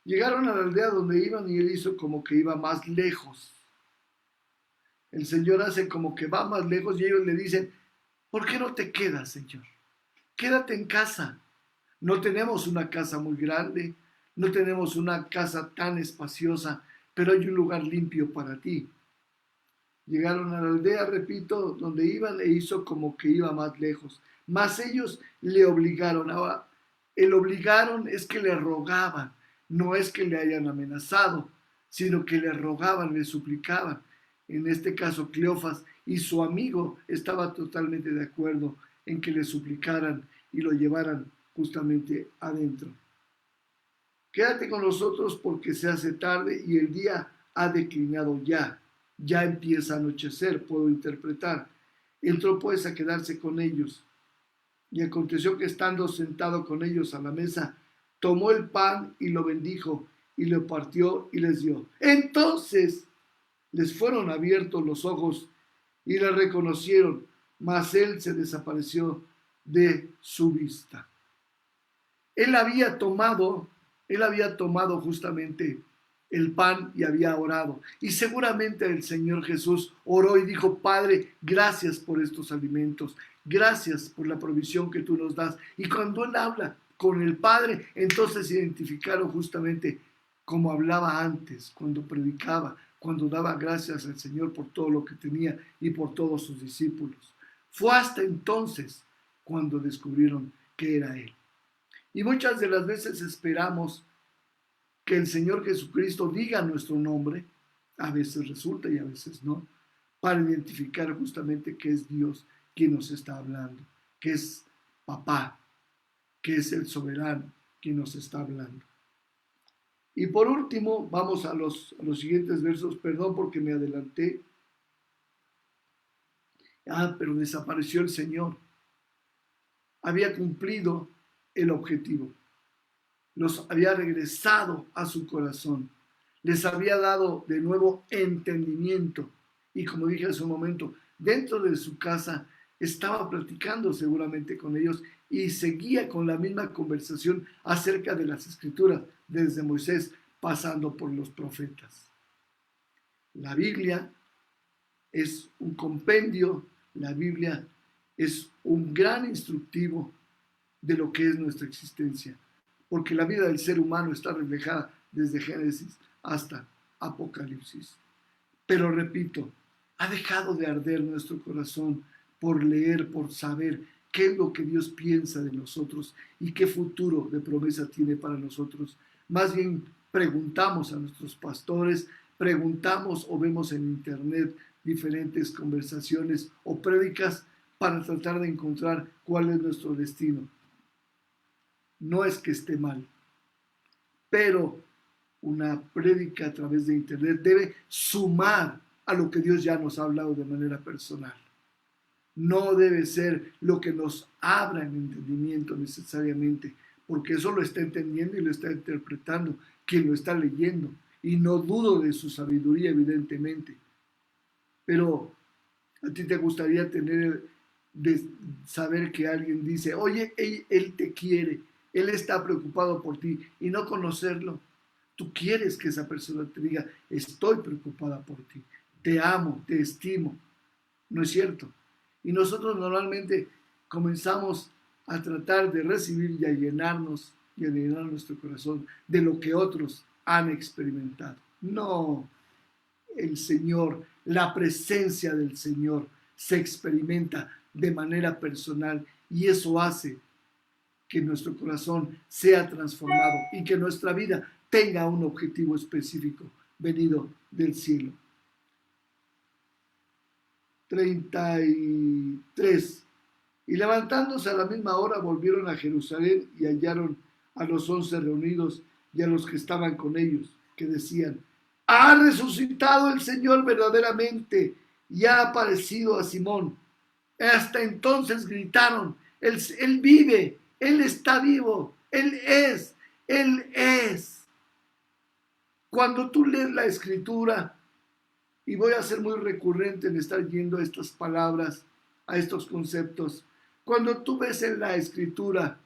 Llegaron a la aldea donde iban y él hizo como que iba más lejos. El Señor hace como que va más lejos y ellos le dicen: ¿por qué no te quedas, Señor? Quédate en casa. No tenemos una casa muy grande, no tenemos una casa tan espaciosa, pero hay un lugar limpio para ti. Llegaron a la aldea, repito, donde iban, e hizo como que iba más lejos. Mas ellos le obligaron. Ahora, el obligaron es que le rogaban, no es que le hayan amenazado, sino que le rogaban, le suplicaban. En este caso, Cleofas y su amigo estaba totalmente de acuerdo en que le suplicaran y lo llevaran justamente adentro. Quédate con nosotros porque se hace tarde y el día ha declinado ya. Ya empieza a anochecer, puedo interpretar. Entró pues a quedarse con ellos. Y aconteció que estando sentado con ellos a la mesa, tomó el pan y lo bendijo y lo partió y les dio. Entonces les fueron abiertos los ojos y le reconocieron, mas él se desapareció de su vista. Él había tomado justamente el pan y había orado. Y seguramente el Señor Jesús oró y dijo: Padre, gracias por estos alimentos, gracias por la provisión que tú nos das. Y cuando Él habla con el Padre, entonces identificaron justamente como hablaba antes, cuando predicaba, cuando daba gracias al Señor por todo lo que tenía y por todos sus discípulos. Fue hasta entonces cuando descubrieron que era Él. Y muchas de las veces esperamos que el Señor Jesucristo diga nuestro nombre, a veces resulta y a veces no, para identificar justamente que es Dios quien nos está hablando, que es Papá, que es el soberano quien nos está hablando. Y por último, vamos a los siguientes versos. Perdón porque me adelanté. Pero desapareció el Señor. Había cumplido el objetivo. Los había regresado a su corazón. Les había dado de nuevo entendimiento. Y como dije hace un momento, dentro de su casa estaba platicando seguramente con ellos y seguía con la misma conversación acerca de las Escrituras, desde Moisés pasando por los profetas. La Biblia es un compendio, la Biblia es un gran instructivo de lo que es nuestra existencia, porque la vida del ser humano está reflejada desde Génesis hasta Apocalipsis. Pero repito, ha dejado de arder nuestro corazón por leer, por saber qué es lo que Dios piensa de nosotros y qué futuro de promesa tiene para nosotros. Más bien preguntamos a nuestros pastores, preguntamos o vemos en internet diferentes conversaciones o prédicas para tratar de encontrar cuál es nuestro destino. No es que esté mal, pero una prédica a través de internet debe sumar a lo que Dios ya nos ha hablado de manera personal. No debe ser lo que nos abra el entendimiento necesariamente, porque eso lo está entendiendo y lo está interpretando quien lo está leyendo, y no dudo de su sabiduría evidentemente, pero a ti te gustaría de saber que alguien dice: oye, él te quiere, él está preocupado por ti, y no conocerlo. Tú quieres que esa persona te diga: estoy preocupada por ti, te amo, te estimo, ¿no es cierto? Y nosotros normalmente comenzamos a tratar de recibir y a llenarnos y a llenar nuestro corazón de lo que otros han experimentado. No, el Señor, la presencia del Señor se experimenta de manera personal, y eso hace que nuestro corazón sea transformado y que nuestra vida tenga un objetivo específico venido del cielo. 33. Y levantándose a la misma hora volvieron a Jerusalén y hallaron a los 11 reunidos y a los que estaban con ellos, que decían: ha resucitado el Señor verdaderamente y ha aparecido a Simón. Hasta entonces gritaron: Él vive, Él está vivo, Él es, Él es. Cuando tú lees la Escritura, y voy a ser muy recurrente en estar yendo a estas palabras, a estos conceptos, cuando tú ves en la Escritura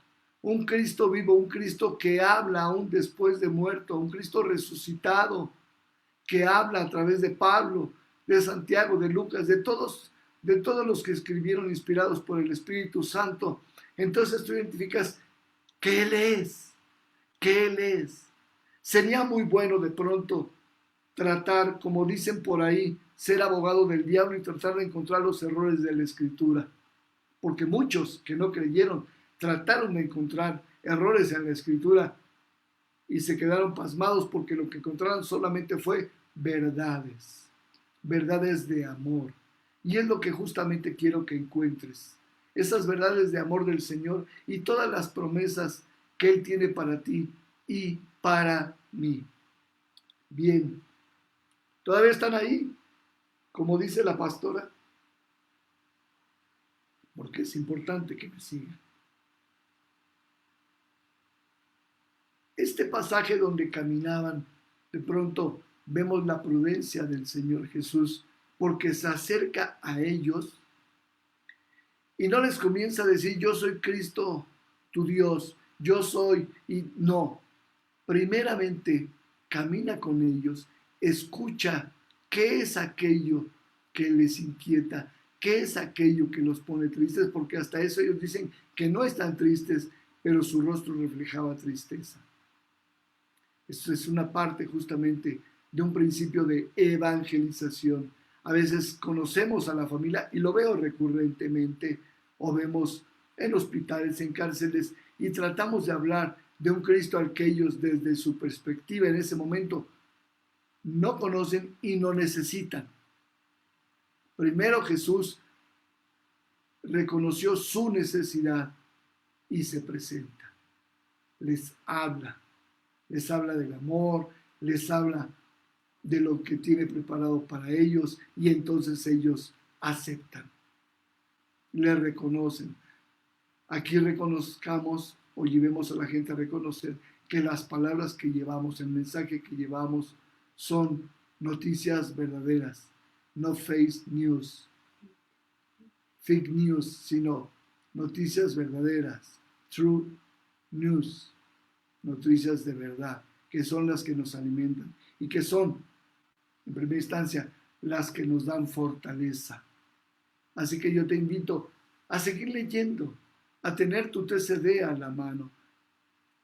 un Cristo vivo, un Cristo que habla aún después de muerto, un Cristo resucitado, que habla a través de Pablo, de Santiago, de Lucas, de todos los que escribieron inspirados por el Espíritu Santo, entonces tú identificas que Él es, que Él es. Sería muy bueno de pronto tratar, como dicen por ahí, ser abogado del diablo y tratar de encontrar los errores de la Escritura, porque muchos que no creyeron trataron de encontrar errores en la Escritura y se quedaron pasmados, porque lo que encontraron solamente fue verdades de amor. Y es lo que justamente quiero que encuentres, esas verdades de amor del Señor y todas las promesas que Él tiene para ti y para mí. Bien, ¿todavía están ahí? Como dice la pastora, porque es importante que me sigan. Este pasaje donde caminaban, de pronto vemos la prudencia del Señor Jesús, porque se acerca a ellos Y no les comienza a decir, yo soy Cristo, tu Dios, yo soy, y no. Primeramente, camina con ellos, escucha qué es aquello que les inquieta, qué es aquello que los pone tristes, porque hasta eso ellos dicen que no están tristes, pero su rostro reflejaba tristeza. Esto es una parte justamente de un principio de evangelización. A veces conocemos a la familia y lo veo recurrentemente, o vemos en hospitales, en cárceles, y tratamos de hablar de un Cristo al que ellos desde su perspectiva en ese momento no conocen y no necesitan. Primero Jesús reconoció su necesidad y se presenta. Les habla del amor, les habla de lo que tiene preparado para ellos y entonces ellos aceptan, le reconocen. Aquí reconozcamos o llevemos a la gente a reconocer que las palabras que llevamos, el mensaje que llevamos son noticias verdaderas, no fake news, sino noticias verdaderas, true news, noticias de verdad, que son las que nos alimentan y que son, en primera instancia, las que nos dan fortaleza. Así que yo te invito a seguir leyendo, a tener tu TCD a la mano.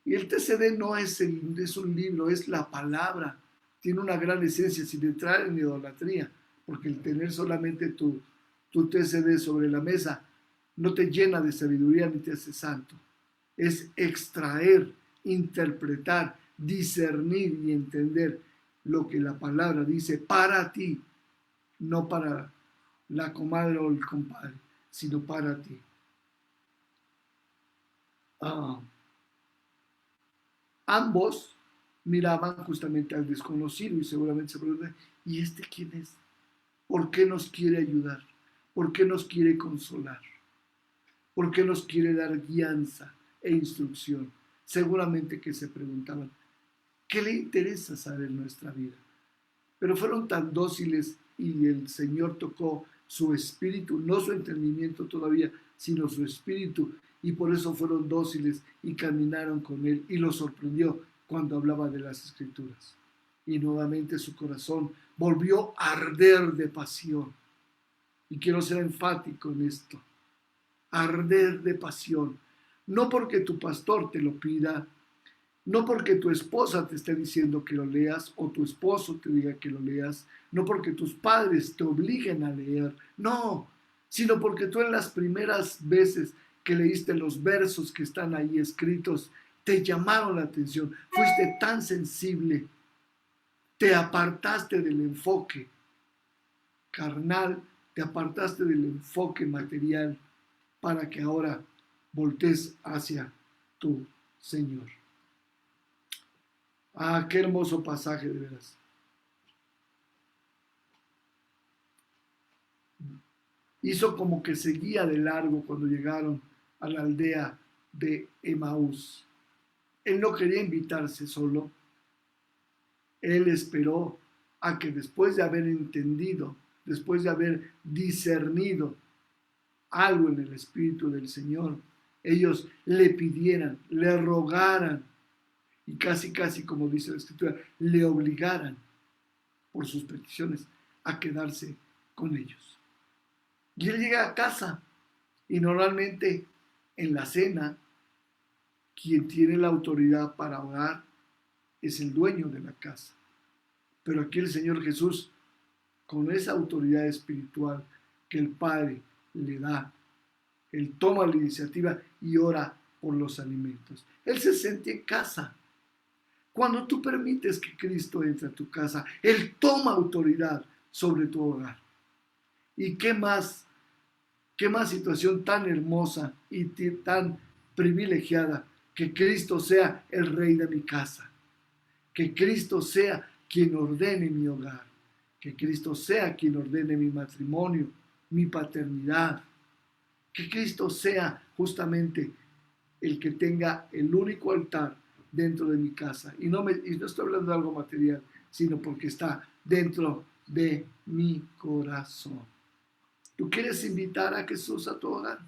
Y el TCD no es un libro, es la palabra. Tiene una gran esencia sin entrar en idolatría, porque el tener solamente tu TCD sobre la mesa no te llena de sabiduría ni te hace santo. Es extraer, interpretar, discernir y entender lo que la palabra dice para ti, no para la comadre o el compadre, sino para ti. Ambos miraban justamente al desconocido y seguramente se preguntan, ¿y este quién es? ¿Por qué nos quiere ayudar? ¿Por qué nos quiere consolar? ¿Por qué nos quiere dar guianza e instrucción? Seguramente que se preguntaban, ¿qué le interesa saber nuestra vida? Pero fueron tan dóciles y el Señor tocó su espíritu, no su entendimiento todavía, sino su espíritu, y por eso fueron dóciles y caminaron con él y lo sorprendió cuando hablaba de las Escrituras. Y nuevamente su corazón volvió a arder de pasión. Y quiero ser enfático en esto. Arder de pasión. No porque tu pastor te lo pida, no porque tu esposa te esté diciendo que lo leas o tu esposo te diga que lo leas, no porque tus padres te obliguen a leer, no, sino porque tú en las primeras veces que leíste los versos que están ahí escritos, te llamaron la atención, fuiste tan sensible, te apartaste del enfoque carnal, te apartaste del enfoque material para que ahora voltees hacia tu Señor. Ah, qué hermoso pasaje, de veras. Hizo como que seguía de largo cuando llegaron a la aldea de Emaús. Él no quería invitarse solo. Él esperó a que después de haber entendido, después de haber discernido algo en el Espíritu del Señor, ellos le pidieran, le rogaran y casi como dice la Escritura, le obligaran por sus peticiones a quedarse con ellos. Y él llega a casa y normalmente en la cena quien tiene la autoridad para orar es el dueño de la casa. Pero aquí el Señor Jesús, con esa autoridad espiritual que el Padre le da, Él toma la iniciativa y ora por los alimentos. Él se siente en casa. Cuando tú permites que Cristo entre a tu casa, Él toma autoridad sobre tu hogar. ¿Y qué más situación tan hermosa y tan privilegiada que Cristo sea el rey de mi casa? Que Cristo sea quien ordene mi hogar. Que Cristo sea quien ordene mi matrimonio, mi paternidad. Que Cristo sea justamente el que tenga el único altar dentro de mi casa. Y no estoy hablando de algo material, sino porque está dentro de mi corazón. ¿Tú quieres invitar a Jesús a tu hogar?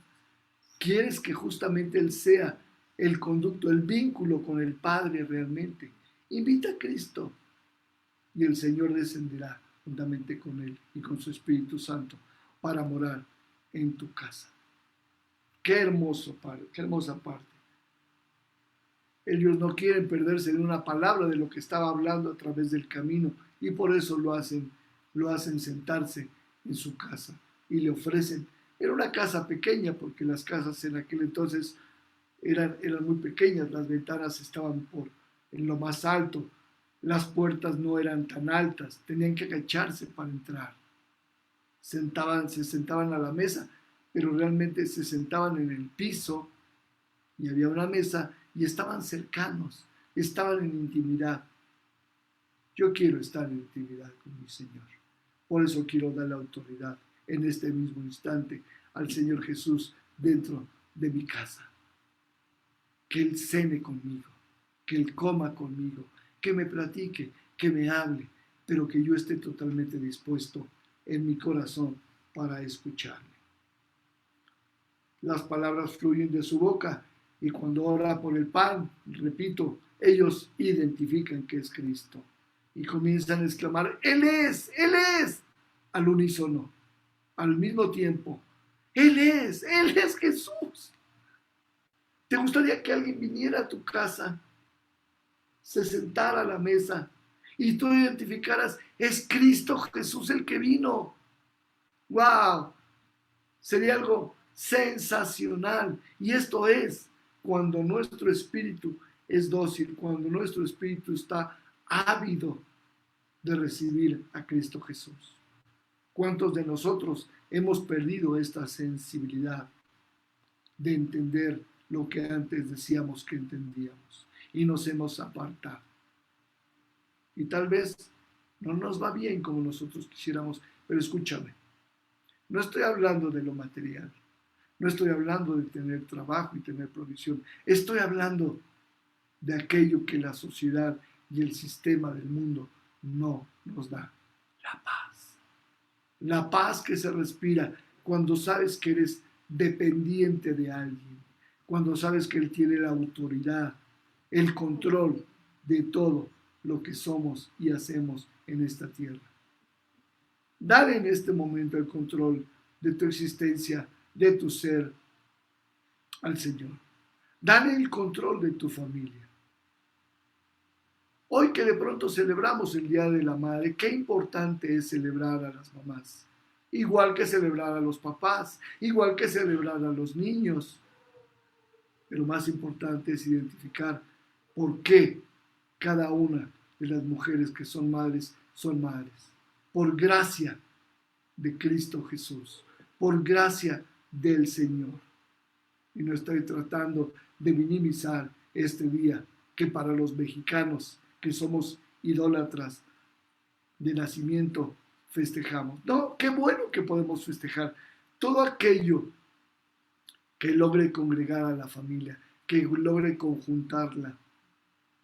Quieres que justamente Él sea el conducto, el vínculo con el Padre realmente. Invita a Cristo y el Señor descenderá juntamente con Él y con su Espíritu Santo para morar en tu casa. Qué hermoso, Padre, qué hermosa parte. Ellos no quieren perderse de una palabra de lo que estaba hablando a través del camino y por eso lo hacen sentarse en su casa y le ofrecen. Era una casa pequeña porque las casas en aquel entonces eran muy pequeñas, las ventanas estaban en lo más alto, las puertas no eran tan altas, tenían que agacharse para entrar. Se sentaban a la mesa, pero realmente se sentaban en el piso y había una mesa y estaban cercanos, estaban en intimidad. Yo quiero estar en intimidad con mi Señor. Por eso quiero dar la autoridad en este mismo instante al Señor Jesús dentro de mi casa. Que Él cene conmigo, que Él coma conmigo, que me platique, que me hable, pero que yo esté totalmente dispuesto en mi corazón para escucharle. Las palabras fluyen de su boca y cuando ora por el pan, repito, ellos identifican que es Cristo y comienzan a exclamar, Él es, al unísono, al mismo tiempo, Él es Jesús. ¿Te gustaría que alguien viniera a tu casa, se sentara a la mesa y tú identificaras, es Cristo Jesús el que vino? ¡Wow! Sería algo sensacional. Y esto es cuando nuestro espíritu es dócil, cuando nuestro espíritu está ávido de recibir a Cristo Jesús. ¿Cuántos de nosotros hemos perdido esta sensibilidad de entender lo que antes decíamos que entendíamos y nos hemos apartado? Y tal vez no nos va bien como nosotros quisiéramos, pero escúchame, no estoy hablando de lo material, no estoy hablando de tener trabajo y tener provisión, estoy hablando de aquello que la sociedad y el sistema del mundo no nos da, la paz. La paz que se respira cuando sabes que eres dependiente de alguien, cuando sabes que Él tiene la autoridad, el control de todo lo que somos y hacemos en esta tierra. Dale en este momento el control de tu existencia, de tu ser al Señor. Dale el control de tu familia. Hoy que de pronto celebramos el Día de la Madre, qué importante es celebrar a las mamás. Igual que celebrar a los papás, igual que celebrar a los niños. Pero más importante es identificar por qué cada una de las mujeres que son madres, son madres. Por gracia de Cristo Jesús, por gracia del Señor. Y no estoy tratando de minimizar este día que para los mexicanos que somos idólatras de nacimiento festejamos. No, qué bueno que podemos festejar todo aquello que logre congregar a la familia, que logre conjuntarla.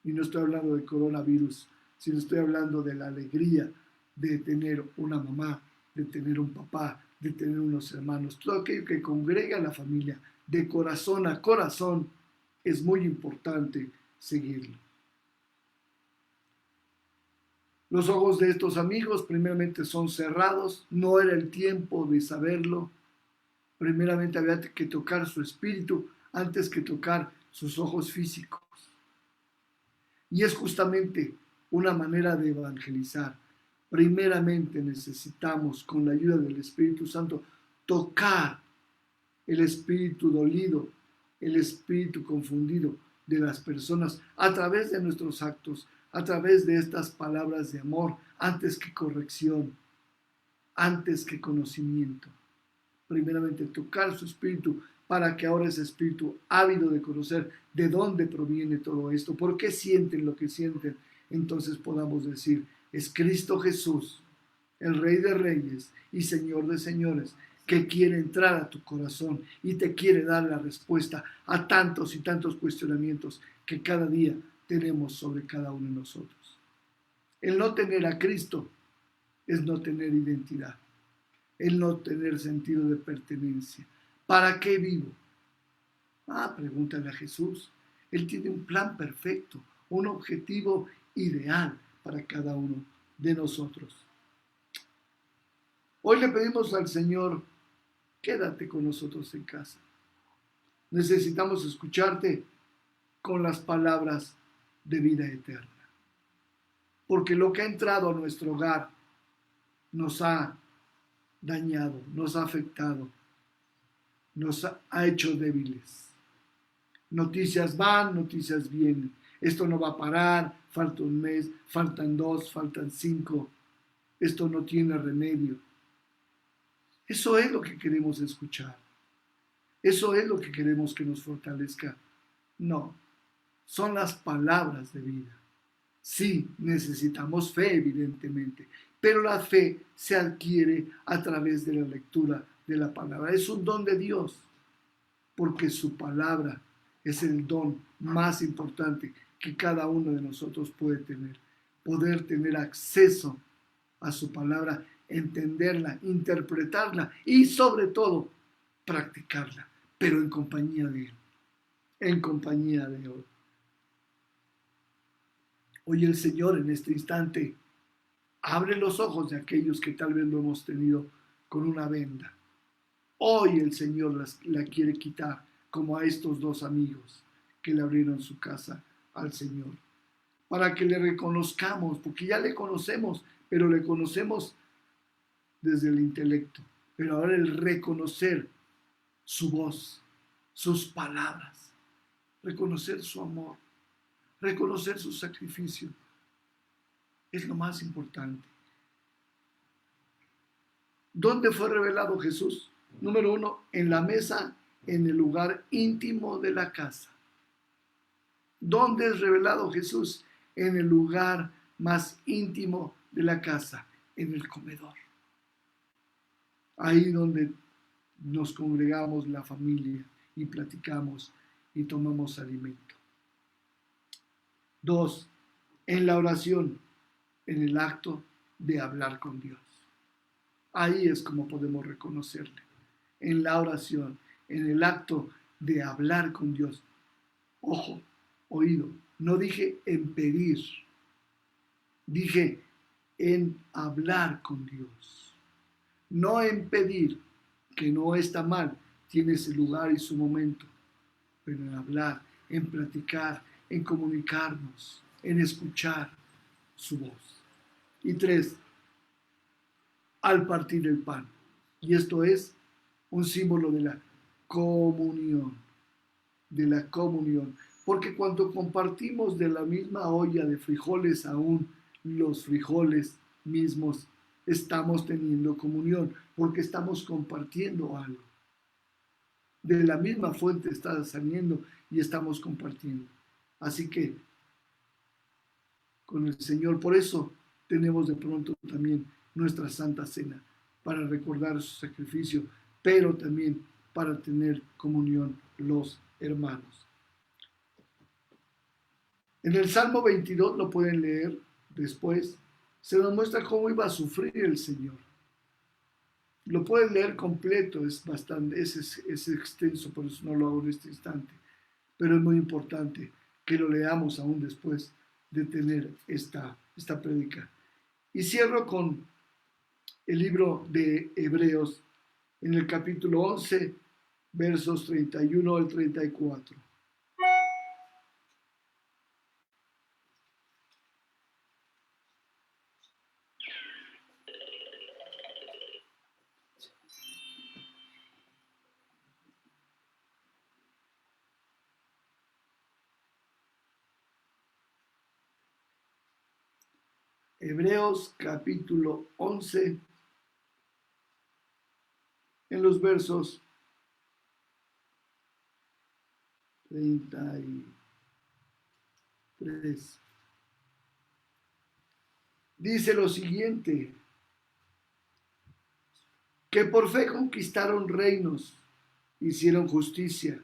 Y no estoy hablando de coronavirus, sino estoy hablando de la alegría de tener una mamá, de tener un papá, de tener unos hermanos. Todo aquello que congrega a la familia de corazón a corazón es muy importante seguirlo. Los ojos de estos amigos primeramente son cerrados, no era el tiempo de saberlo. Primeramente había que tocar su espíritu antes que tocar sus ojos físicos. Y es justamente una manera de evangelizar. Primeramente necesitamos, con la ayuda del Espíritu Santo, tocar el espíritu dolido, el espíritu confundido de las personas a través de nuestros actos, a través de estas palabras de amor, antes que corrección, antes que conocimiento. Primeramente tocar su espíritu para que ahora ese espíritu ávido de conocer de dónde proviene todo esto, por qué sienten lo que sienten, entonces podamos decir, es Cristo Jesús, el Rey de Reyes y Señor de Señores, que quiere entrar a tu corazón y te quiere dar la respuesta a tantos y tantos cuestionamientos que cada día tenemos sobre cada uno de nosotros. El no tener a Cristo es no tener identidad, el no tener sentido de pertenencia. ¿Para qué vivo? Pregúntale a Jesús. Él tiene un plan perfecto, un objetivo ideal para cada uno de nosotros. Hoy le pedimos al Señor, quédate con nosotros en casa. Necesitamos escucharte con las palabras de vida eterna. Porque lo que ha entrado a nuestro hogar nos ha dañado, nos ha afectado, nos ha hecho débiles. Noticias van, noticias vienen. Esto no va a parar, falta un mes, faltan 2, faltan 5. Esto no tiene remedio. Eso es lo que queremos escuchar. Eso es lo que queremos que nos fortalezca. No, son las palabras de vida. Sí, necesitamos fe, evidentemente, pero la fe se adquiere a través de la lectura de la palabra. Es un don de Dios, porque su palabra es el don más importante que cada uno de nosotros puede tener. Poder tener acceso a su palabra, entenderla, interpretarla y sobre todo practicarla, pero en compañía de Él, en compañía de Él. Hoy el Señor en este instante abre los ojos de aquellos que tal vez lo hemos tenido con una venda. Hoy el Señor la quiere quitar, como a estos 2 amigos que le abrieron su casa al Señor, para que le reconozcamos, porque ya le conocemos, pero le conocemos desde el intelecto. Pero ahora el reconocer su voz, sus palabras, reconocer su amor, reconocer su sacrificio, es lo más importante. ¿Dónde fue revelado Jesús? Número 1, en la mesa, en el lugar íntimo de la casa. ¿Dónde es revelado Jesús? En el lugar más íntimo de la casa, en el comedor. Ahí donde nos congregamos la familia y platicamos y tomamos alimento. 2, en la oración, en el acto de hablar con Dios. Ahí es como podemos reconocerle. En la oración, en el acto de hablar con Dios. Ojo, oído, no dije en pedir, dije en hablar con Dios. No en pedir, que no está mal, tiene ese lugar y su momento, pero en hablar, en platicar, en comunicarnos, en escuchar su voz. Y 3, al partir el pan. Y esto es un símbolo de la comunión, porque cuando compartimos de la misma olla de frijoles, aún los frijoles mismos, estamos teniendo comunión, porque estamos compartiendo algo. De la misma fuente está saliendo y estamos compartiendo. Así que con el Señor, por eso tenemos de pronto también nuestra Santa Cena, para recordar su sacrificio, pero también para tener comunión los hermanos. En el Salmo 22, lo pueden leer después, se nos muestra cómo iba a sufrir el Señor. Lo pueden leer completo, es extenso, por eso no lo hago en este instante, pero es muy importante que lo leamos aún después de tener esta prédica. Y cierro con el libro de Hebreos, en el capítulo 11, versos 31 al 34. Hebreos capítulo 11, en los versos 33. Dice lo siguiente: que por fe conquistaron reinos, hicieron justicia,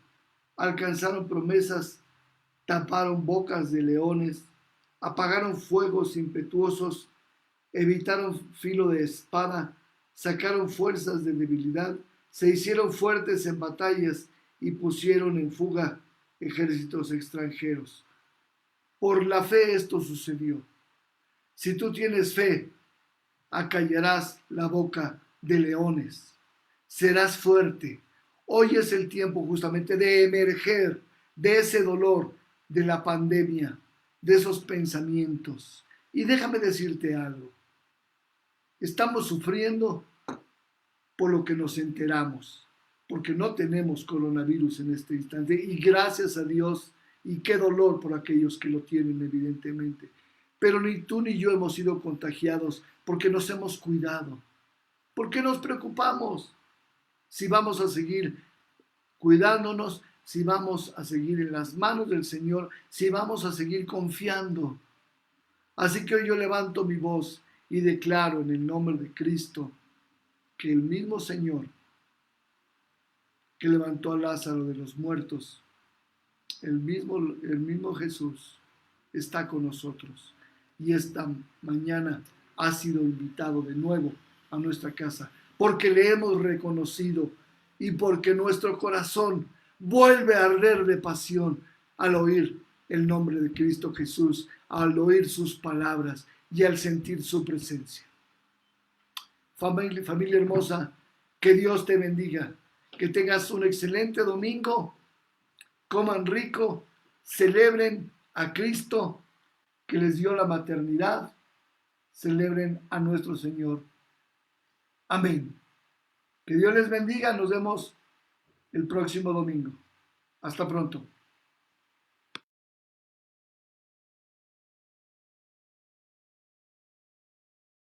alcanzaron promesas, taparon bocas de leones, apagaron fuegos impetuosos, evitaron filo de espada, sacaron fuerzas de debilidad, se hicieron fuertes en batallas, y pusieron en fuga ejércitos extranjeros. Por la fe esto sucedió. Si tú tienes fe, acallarás la boca de leones. Serás fuerte. Hoy es el tiempo justamente de emerger de ese dolor, de la pandemia, de esos pensamientos. Y déjame decirte algo. Estamos sufriendo por lo que nos enteramos, porque no tenemos coronavirus en este instante. Y gracias a Dios, y qué dolor por aquellos que lo tienen, evidentemente. Pero ni tú ni yo hemos sido contagiados porque nos hemos cuidado. ¿Por qué nos preocupamos? Si vamos a seguir cuidándonos, si vamos a seguir en las manos del Señor, si vamos a seguir confiando. Así que hoy yo levanto mi voz y declaro en el nombre de Cristo que el mismo Señor que levantó a Lázaro de los muertos, el mismo Jesús está con nosotros. Y esta mañana ha sido invitado de nuevo a nuestra casa, porque le hemos reconocido y porque nuestro corazón vuelve a arder de pasión al oír el nombre de Cristo Jesús, al oír sus palabras y al sentir su presencia. Familia hermosa, que Dios te bendiga, que tengas un excelente domingo, coman rico, celebren a Cristo que les dio la maternidad, celebren a nuestro Señor. Amén. Que Dios les bendiga, nos vemos el próximo domingo. Hasta pronto.